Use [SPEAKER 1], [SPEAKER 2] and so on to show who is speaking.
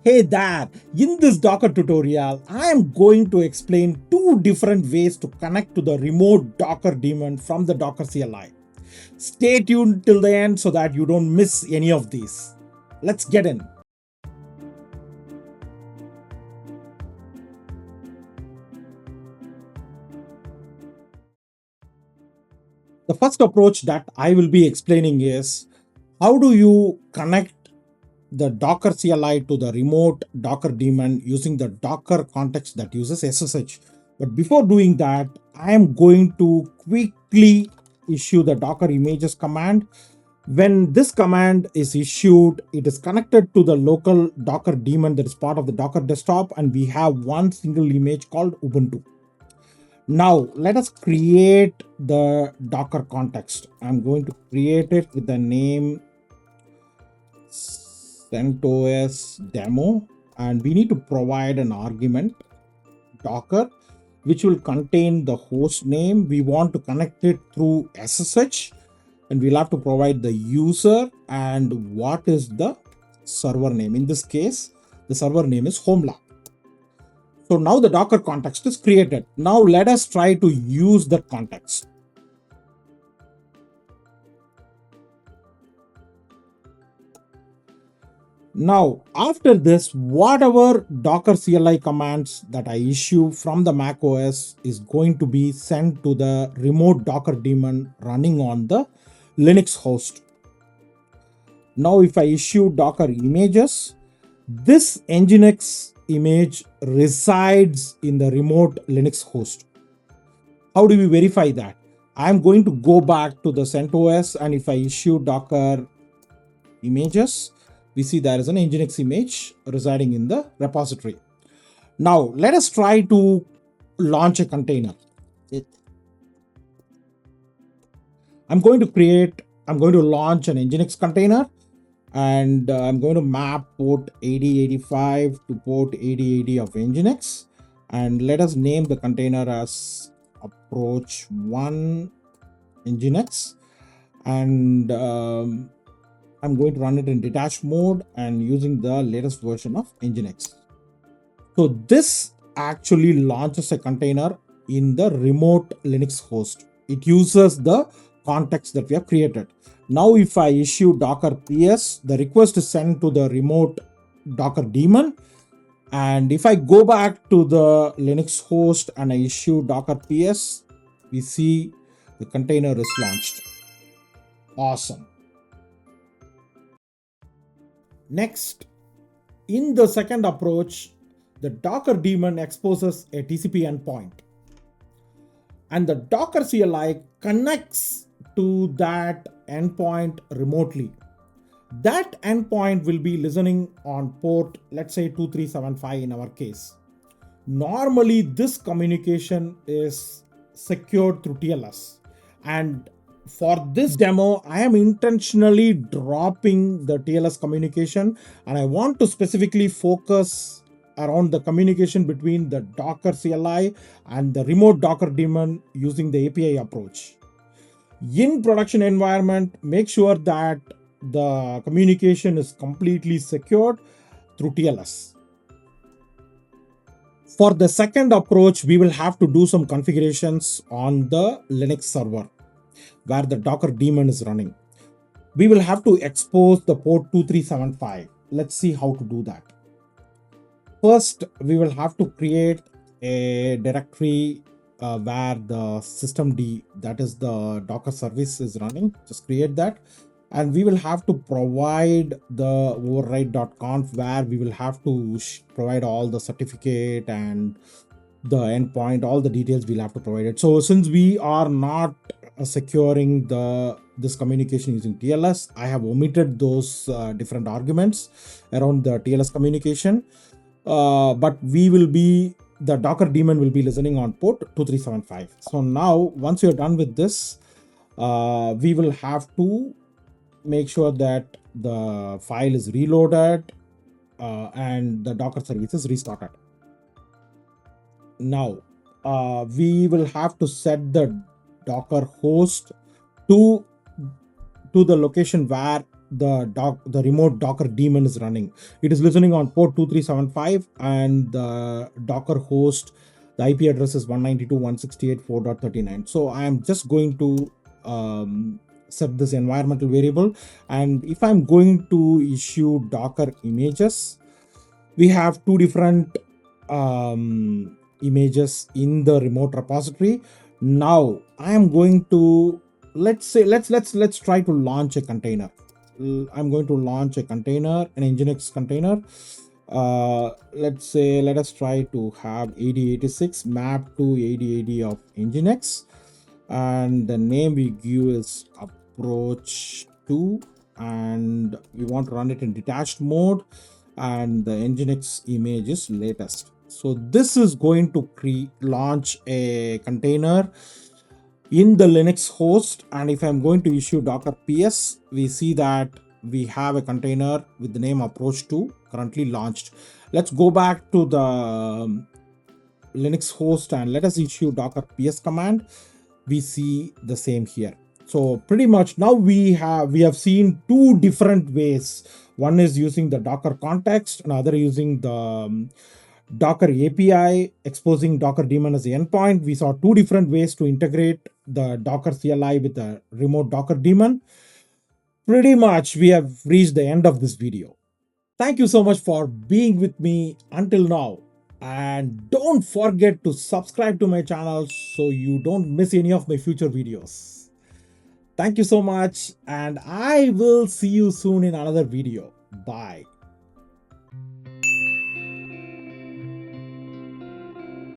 [SPEAKER 1] Hey there, in this Docker tutorial, I am going to explain two different ways to connect to the remote Docker daemon from the Docker CLI. Stay tuned till the end so that you don't miss any of these. Let's get in. The first approach that I will be explaining is how do you connect the Docker CLI to the remote Docker daemon using the Docker context that uses SSH. But before doing that, I am going to quickly issue the Docker images command. When this command is issued, it is connected to the local Docker daemon that is part of the Docker desktop, and we have one single image called Ubuntu. Now let us create the Docker context. I'm going to create it with the name CentOS demo, and we need to provide an argument Docker which will contain the host name. We want to connect it through SSH, and we'll have to provide the user and what is the server name. In this case, the server name is HomeLab. So now the Docker context is created. Now let us try to use that context. Now, after this, whatever Docker CLI commands that I issue from the macOS is going to be sent to the remote Docker daemon running on the Linux host. Now, if I issue Docker images, this Nginx image resides in the remote Linux host. How do we verify that? I'm going to go back to the CentOS, and if I issue Docker images, we see there is an Nginx image residing in the repository. Now let us try to launch a container. I'm going to launch an Nginx container, and I'm going to map port 8085 to port 8080 of Nginx, and let us name the container as approach 1 Nginx, and I'm going to run it in detached mode and using the latest version of Nginx. So this actually launches a container in the remote Linux host. It uses the context that we have created. Now if I issue Docker PS, the request is sent to the remote Docker daemon. And if I go back to the Linux host and I issue Docker PS, we see the container is launched. Awesome. Next, in the second approach, the Docker daemon exposes a TCP endpoint, and the Docker CLI connects to that endpoint remotely. That endpoint will be listening on port, let's say 2375 in our case. Normally, this communication is secured through TLS, and for this demo, I am intentionally dropping the TLS communication, and I want to specifically focus around the communication between the Docker CLI and the remote Docker daemon using the API approach. In production environment, make sure that the communication is completely secured through TLS. For the second approach, we will have to do some configurations on the Linux server where the Docker daemon is running. We will have to expose the port 2375. Let's see how to do that. First, we will have to create a directory where the systemd, that is the Docker service, is running. Just create that. And we will have to provide the override.conf where we will have to provide all the certificate and the endpoint, all the details we'll have to provide it. So since we are not securing this communication using TLS, I have omitted those different arguments around the TLS communication. But the Docker daemon will be listening on port 2375. So now, once you're done with this, we will have to make sure that the file is reloaded and the Docker service is restarted. Now, we will have to set the Docker host to the location where the remote Docker daemon is running. It is listening on port 2375, and the Docker host, the IP address is 192.168.4.39. So I am just going to set this environmental variable, and if I'm going to issue Docker images, we have two different images in the remote repository. Now I am going to, let's try to launch a container. I'm going to launch a container, an Nginx container. Let us try to have 8086 map to 8080 of Nginx, and the name we give is approach 2, and we want to run it in detached mode, and the Nginx image is latest. So this is going to launch a container in the Linux host, and if I'm going to issue Docker PS, we see that we have a container with the name approach 2 currently launched. Let's go back to the Linux host and let us issue Docker PS command. We see the same here. So pretty much now we have seen two different ways. One is using the Docker context, another using the Docker API, exposing Docker daemon as the endpoint. We saw two different ways to integrate the Docker CLI with the remote Docker daemon. Pretty much we have reached the end of this video. Thank you so much for being with me until now. And don't forget to subscribe to my channel so you don't miss any of my future videos. Thank you so much, and I will see you soon in another video. Bye.